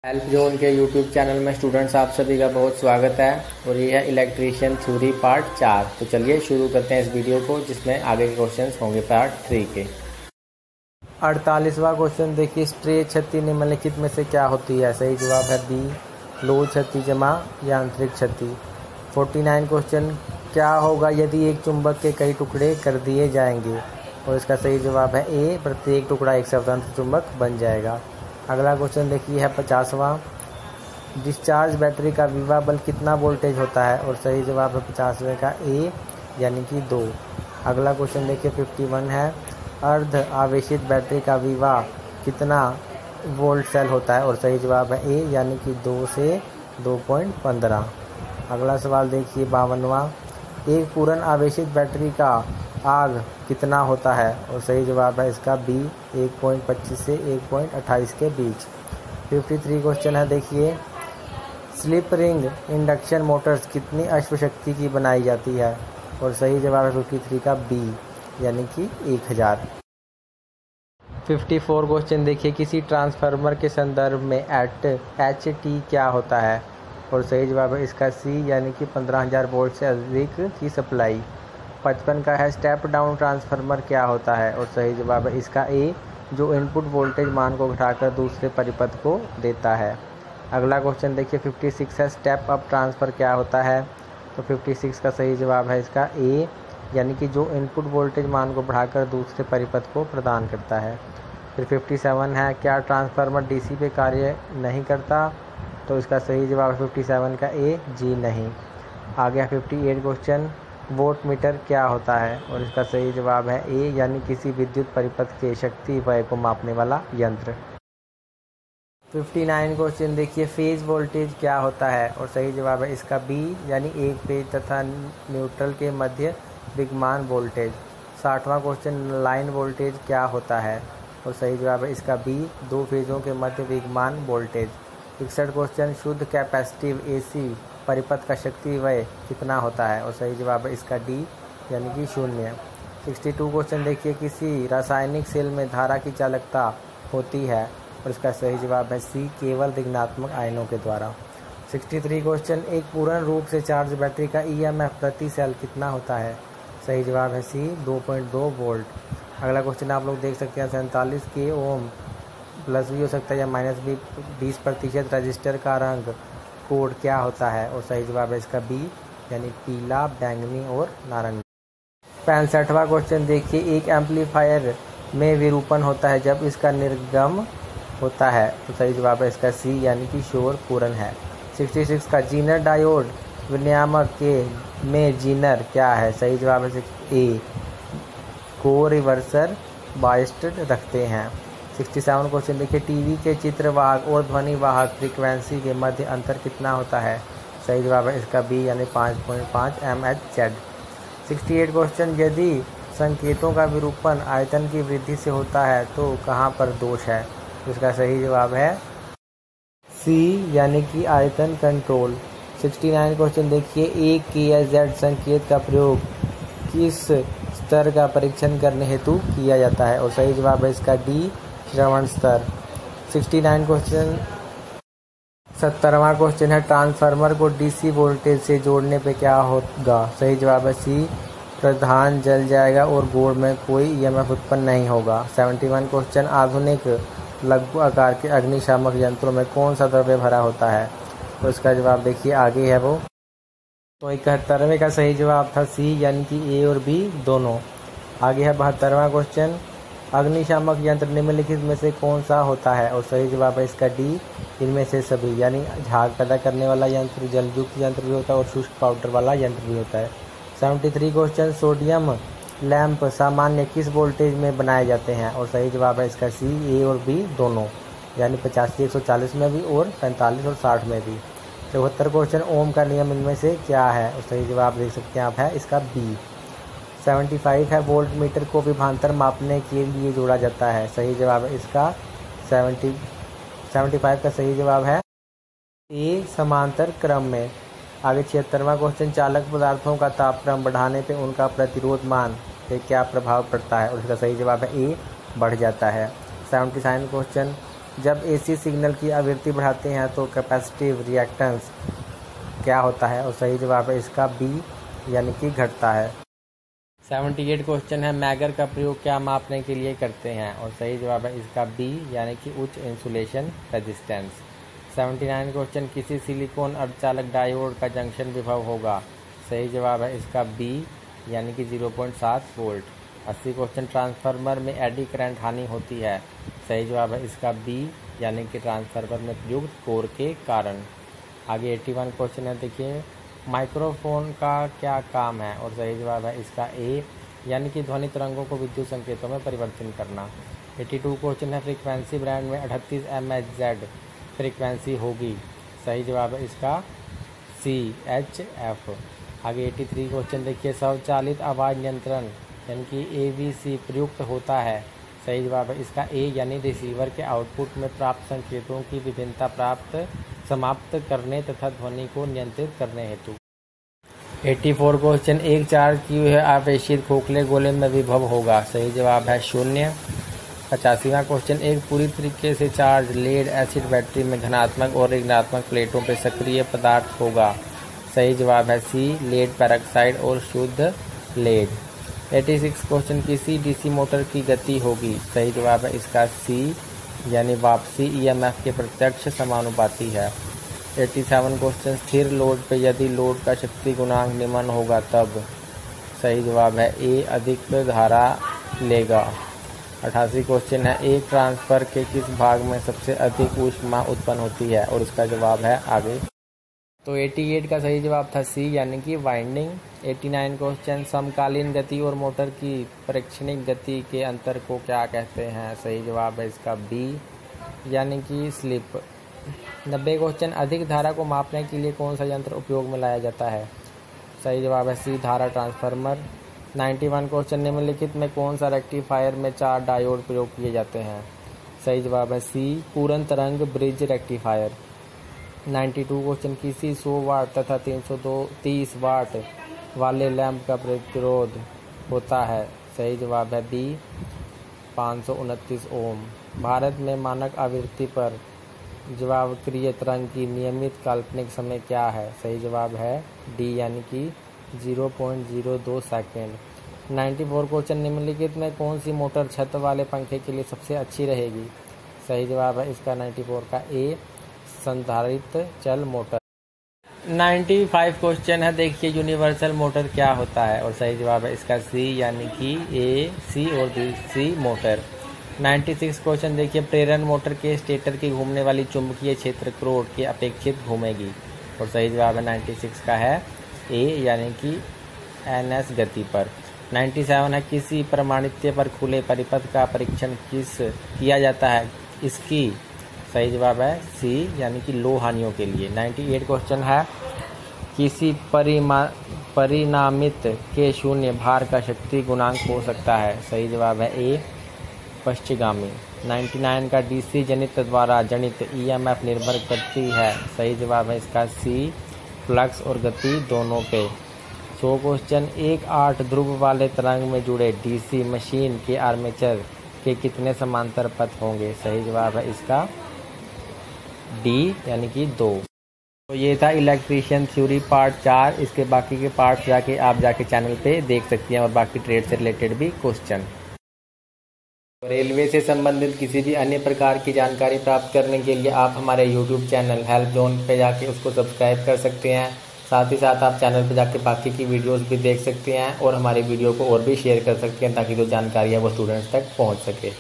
Help zone के YouTube channel में students आप सभी का बहुत स्वागत है और ये है इलेक्ट्रीशियन थ्योरी पार्ट 4। तो चलिए शुरू करते हैं इस वीडियो को, जिसमें आगे के क्वेश्चंस होंगे पार्ट 3 के। 48वां क्वेश्चन देखिए, स्ट्रे क्षति निम्नलिखित में से क्या होती है? सही जवाब है बी, लोह क्षति जमा यांत्रिक क्षति। 49 क्वेश्चन, क्या होगा यदि एक चुंबक के कई टुकड़े कर दिए जाएंगे? और इसका सही जवाब है ए, प्रत्येक टुकड़ा एक स्वतंत्र चुंबक बन जाएगा। अगला क्वेश्चन देखिए है 50वां, डिस्चार्ज बैटरी का विभव बल कितना वोल्टेज होता है? और सही जवाब है 50वें का ए, यानी कि 2। अगला क्वेश्चन देखिए 51 है, अर्ध आवेशित बैटरी का विभव कितना वोल्ट सेल होता है? और सही जवाब है ए, यानी कि 2 से 2.15। अगला सवाल देखिए 52वां, एक पूर्ण आवेशित बैटरी का आग कितना होता है? और सही जवाब है इसका बी, 1.25 से 1.28 के बीच। 53 क्वेश्चन है देखिए, स्लिप रिंग इंडक्शन मोटर्स कितनी अश्वशक्ति की बनाई जाती है? और सही जवाब है 53 का बी, यानी कि 1000। 54 क्वेश्चन देखिए, किसी ट्रांसफार्मर के संदर्भ में एच टी क्या होता है? और सही जवाब है इसका सी, यानी कि 15000 वोल्ट से अधिक की सप्लाई। 55 का है, स्टेप डाउन ट्रांसफार्मर क्या होता है? और सही जवाब है इसका ए, जो इनपुट वोल्टेज मान को घटाकर दूसरे परिपथ को देता है। अगला क्वेश्चन देखिए 56 है, स्टेप अप ट्रांसफर क्या होता है? तो 56 का सही जवाब है इसका ए, यानी कि जो इनपुट वोल्टेज मान को बढ़ाकर दूसरे परिपथ को प्रदान करता है। फिर 57 है, क्या ट्रांसफार्मर डीसी पे कार्य नहीं करता? तो इसका सही जवाब है 57 का ए, जी नहीं। आगे 58 क्वेश्चन, वोट मीटर क्या होता है? और इसका सही जवाब है ए, यानी किसी विद्युत परिपथ के शक्ति व्यय को मापने वाला यंत्र। 59 क्वेश्चन देखिए, फेज वोल्टेज क्या होता है? और सही जवाब है इसका बी, यानी एक फेज तथा न्यूट्रल के मध्य विद्यमान वोल्टेज। 60वां क्वेश्चन, लाइन वोल्टेज क्या होता है? और सही जवाब है इसका बी, दो फेजों के मध्य विद्यमान वोल्टेज। 61 क्वेश्चन, शुद्ध कैपेसिटिव एसी परिपथ का शक्ति व्यय कितना होता है? और सही जवाब है इसका डी, यानी कि 0। 62 क्वेश्चन देखिए, किसी रासायनिक सेल में धारा की चालकता होती है? और इसका सही जवाब है सी, केवल ऋणात्मक आयनों के द्वारा। 63 क्वेश्चन, एक पूर्ण रूप से चार्ज बैटरी का ईएमएफ प्रति सेल कितना होता है? सही जवाब है सी, 2.2 वोल्ट। अगला क्वेश्चन आप लोग देख सकते हैं 47 के ओम प्लस भी हो सकता है या माइनस भी 20% रजिस्टर का रंग कोड क्या होता है? और सही जवाब है इसका बी, यानी पीला, बैंगनी और नारंगी। 65वां क्वेश्चन देखिए, एक एम्पलीफायर में विरूपण होता है जब इसका निर्गम होता है? तो सही जवाब है इसका सी, यानी कि शोर पूर्ण है। 66 का, जीनर डायोड विनियामक के में जीनर क्या है? सही जवाब है ए, को रिवर्सर बायस्ड रखते हैं। 67 क्वेश्चन देखिए, टीवी के चित्र वाहक और ध्वनि वाहक फ्रीक्वेंसी के मध्य अंतर कितना होता है? सही जवाब है इसका बी, यानी 5.5 MHz। 68 क्वेश्चन, यदि संकेतों का विरूपण आयतन की वृद्धि से होता है तो कहाँ पर दोष है? इसका सही जवाब है सी, यानी कि आयतन कंट्रोल। 69 क्वेश्चन देखिए, एक के या जेड संकेत का प्रयोग किस स्तर का परीक्षण करने हेतु किया जाता है? और सही जवाब है इसका डी, श्रवण स्तर। 69 क्वेश्चन 70वां क्वेश्चन है, ट्रांसफार्मर को डीसी वोल्टेज से जोड़ने पे क्या होगा? सही जवाब है सी, प्रधान जल जाएगा और गोड़ में कोई ईएमएफ उत्पन्न नहीं होगा। 71 क्वेश्चन, आधुनिक लघु आकार के अग्निशामक यंत्रों में कौन सा द्रव्य भरा होता है? तो इसका जवाब देखिए आगे है वो। तो 71वें का सही जवाब था सी, यानी कि ए और बी दोनों। आगे है 72वां क्वेश्चन, अग्निशामक यंत्र निम्नलिखित में से कौन सा होता है? और सही जवाब है इसका डी, इनमें से सभी, यानी झाग पैदा करने वाला यंत्र, जलयुक्त यंत्र भी होता है और शुष्क पाउडर वाला यंत्र भी होता है। 73 क्वेश्चन, सोडियम लैंप सामान्य किस वोल्टेज में बनाए जाते हैं? और सही जवाब है इसका सी, ए और बी दोनों, यानी 85 140 में भी और 45 और 60 में भी। 74 क्वेश्चन, ओम का नियम इनमें से क्या है? और सही जवाब देख सकते हैं आप है इसका बी। 75 है, वोल्ट मीटर को विभवांतर मापने के लिए जोड़ा जाता है? सही जवाब है इसका 75 का सही जवाब है ए, समांतर क्रम में। आगे 76वां क्वेश्चन, चालक पदार्थों का तापक्रम बढ़ाने पे उनका प्रतिरोध मान पे क्या प्रभाव पड़ता है? और इसका सही जवाब है ए, बढ़ जाता है। 77 क्वेश्चन, जब एसी सिग्नल की आवृत्ति बढ़ाते हैं तो कैपेसिटिव रिएक्टेंस क्या होता है? और सही जवाब है इसका बी यानी कि घटता है। 78 क्वेश्चन है, मैगर का प्रयोग क्या मापने के लिए करते हैं? और सही जवाब है इसका बी यानी कि उच्च इंसुलेशन रेजिस्टेंस। 79 क्वेश्चन, किसी सिलिकॉन अर्धचालक डायोड का जंक्शन विभव होगा? सही जवाब है इसका बी यानी कि 0.7 वोल्ट। 80 क्वेश्चन, ट्रांसफार्मर में एडी करंट हानि होती है? सही जवाब है इसका बी यानी कि ट्रांसफार्मर में प्रयुक्त कोर के कारण। आगे 81 क्वेश्चन है, देखिए माइक्रोफोन का क्या काम है? और सही जवाब है इसका ए यानी कि ध्वनि तरंगों को विद्युत संकेतों में परिवर्तन करना। 82 क्वेश्चन है, फ्रीक्वेंसी बैंड में 38 MHz फ्रीक्वेंसी होगी? सही जवाब है इसका CHF। आगे 83 क्वेश्चन देखिए, स्वचालित आवाज़ नियंत्रण यानी कि AVC प्रयुक्त होता है? सही जवाब है इसका ए यानी रिसीवर के आउटपुट में प्राप्त संकेतों की विभिन्नता समाप्त करने तथा ध्वनि को नियंत्रित करने हेतु। 84 क्वेश्चन, एक चार्ज किए हुए आवेशित खोखले गोले में विभव होगा? सही जवाब है 0। 85वां क्वेश्चन, एक पूरी तरीके से चार्ज लेड एसिड बैटरी में धनात्मक और ऋणात्मक प्लेटों पर सक्रिय पदार्थ होगा? सही जवाब है सी लेड पेरोक्साइड और शुद्ध लेड। 86 क्वेश्चन, किसी डीसी मोटर की गति होगी? सही जवाब है इसका सी यानी वापसी EMF के प्रत्यक्ष समानुपाती है। 87 क्वेश्चन, स्थिर लोड पे यदि लोड का शक्ति गुणांक निम्न होगा तब? सही जवाब है ए अधिक धारा लेगा। 88 क्वेश्चन है, एक ट्रांसफर के किस भाग में सबसे अधिक ऊष्मा उत्पन्न होती है? और इसका जवाब है आगे। तो 88 का सही जवाब था सी यानी कि वाइंडिंग। 89 क्वेश्चन, समकालीन गति और मोटर की परीक्षणिक गति के अंतर को क्या कहते हैं? सही जवाब है इसका बी यानी कि स्लिप। 90 क्वेश्चन, अधिक धारा को मापने के लिए कौन सा यंत्र उपयोग में लाया जाता है? सही जवाब है सी धारा ट्रांसफार्मर। 91 क्वेश्चन, निम्नलिखित में कौन सा रेक्टिफायर में 4 डायोड प्रयोग किए जाते हैं? सही जवाब है सी पूर्ण तरंग ब्रिज रेक्टिफायर। 92 क्वेश्चन, किसी 100 वाट तथा 330 वाट वाले लैंप का प्रतिरोध होता है? सही जवाब है बी 529 ओम। भारत में मानक आवृत्ति पर ज्वावक्रिय तरंग की नियमित काल्पनिक समय क्या है? सही जवाब है डी यानी कि 0.02 सेकेंड। 94 क्वेश्चन, निम्नलिखित में कौन सी मोटर छत वाले पंखे के लिए सबसे अच्छी रहेगी? सही जवाब है इसका 94 का ए संधारित चल मोटर। 95 क्वेश्चन है, देखिए यूनिवर्सल मोटर क्या होता है? और सही जवाब है इसका सी यानी कि ए सी और बी सी मोटर। 96 क्वेश्चन देखिए, प्रेरण मोटर के स्टेटर की घूमने वाली चुंबकीय क्षेत्र क्रोड के अपेक्षित घूमेगी? और सही जवाब है 96 का है ए यानी कि NS गति पर। 97 है, किसी प्रमाणित्य पर खुले परिपथ का परीक्षण किया जाता है? इसकी? सही जवाब है सी यानी कि लो हानियों के लिए। 98 क्वेश्चन है, किसी परिणामित के शून्य भार का शक्ति गुणांक हो सकता है? सही जवाब है ए पश्चिगामी। 99 का DC जनित द्वारा जनित EMF निर्भर करती है? सही जवाब है इसका सी फ्लक्स और गति दोनों पे। 100 क्वेश्चन, एक 8 ध्रुव वाले तरंग में जुड़े DC मशीन के आर्मेचर के कितने समांतर पथ होंगे? सही जवाब है इसका डी यानी कि 2। तो ये था इलेक्ट्रीशियन थ्योरी पार्ट 4। इसके बाकी के पार्ट्स आप जाके चैनल पे देख सकती हैं और बाकी ट्रेड से रिलेटेड भी क्वेश्चन। रेलवे से संबंधित किसी भी अन्य प्रकार की जानकारी प्राप्त करने के लिए आप हमारे YouTube चैनल हेल्प जोन पे जाके उसको सब्सक्राइब कर सकते हैं। साथ ही साथ आप चैनल पे जाके बाकी की वीडियोस भी देख सकते हैं और हमारी वीडियो को और भी शेयर कर सकते हैं ताकि जो जानकारी है वो स्टूडेंट्स तक पहुंच सके।